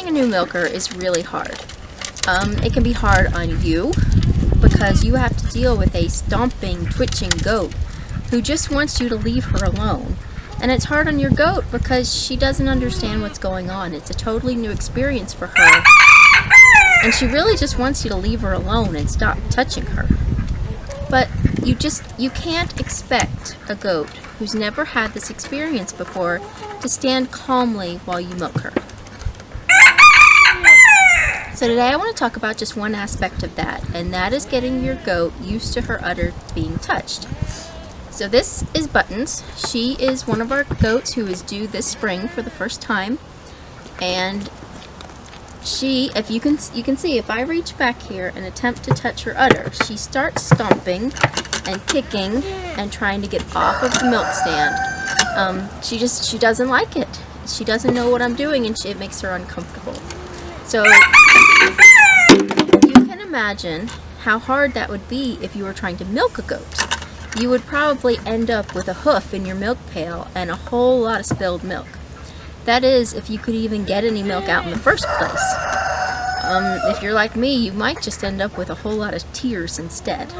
Getting a new milker is really hard. It can be hard on you because you have to deal with a stomping, twitching goat who just wants you to leave her alone. And it's hard on your goat because she doesn't understand what's going on. It's a totally new experience for her. And she really just wants you to leave her alone and stop touching her. But you can't expect a goat who's never had this experience before to stand calmly while you milk her. So today I want to talk about just one aspect of that, and that is getting your goat used to her udder being touched. So this is Buttons. She is one of our goats who is due this spring for the first time, and she, if you can see, if I reach back here and attempt to touch her udder, she starts stomping and kicking and trying to get off of the milk stand. She doesn't like it. She doesn't know what I'm doing, and it makes her uncomfortable. So you can imagine how hard that would be if you were trying to milk a goat. You would probably end up with a hoof in your milk pail and a whole lot of spilled milk. That is, if you could even get any milk out in the first place. If you're like me, you might just end up with a whole lot of tears instead.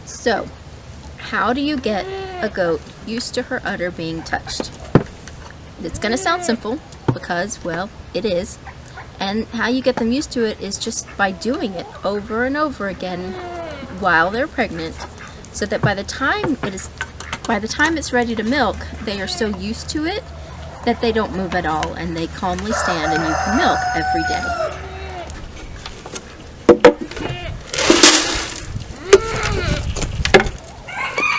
So, how do you get a goat used to her udder being touched? It's going to sound simple because, well, it is. And how you get them used to it is just by doing it over and over again while they're pregnant, so that by the time it's ready to milk, they are so used to it that they don't move at all and they calmly stand and you can milk every day.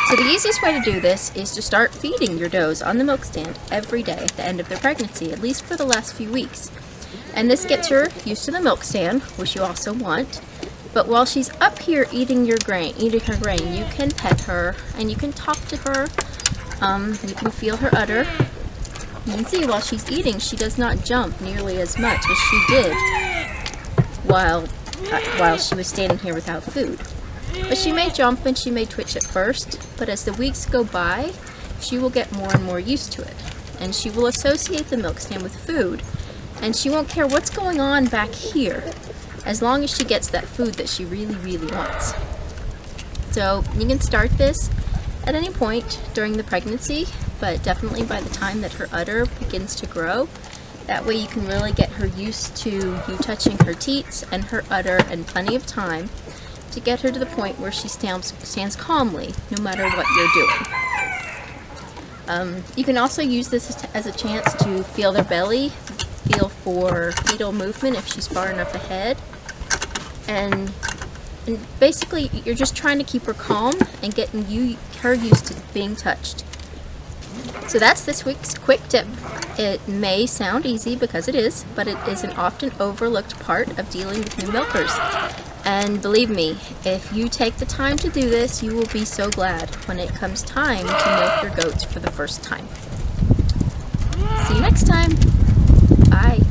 So the easiest way to do this is to start feeding your does on the milk stand every day at the end of their pregnancy, at least for the last few weeks. And this gets her used to the milk stand, which you also want. But while she's up here eating her grain, you can pet her and you can talk to her. You can feel her udder. You can see while she's eating, she does not jump nearly as much as she did while she was standing here without food. But she may jump and she may twitch at first, but as the weeks go by, she will get more and more used to it. And she will associate the milk stand with food, and she won't care what's going on back here, as long as she gets that food that she really, really wants. So you can start this at any point during the pregnancy, but definitely by the time that her udder begins to grow. That way you can really get her used to you touching her teats and her udder in plenty of time to get her to the point where she stands calmly no matter what you're doing. You can also use this as a chance to feel their belly, feel for fetal movement if she's far enough ahead, and basically you're just trying to keep her calm and getting her used to being touched. So that's this week's quick tip. It may sound easy because it is, but it is an often overlooked part of dealing with new milkers. And believe me, if you take the time to do this, you will be so glad when it comes time to milk your goats for the first time. See you next time. Bye.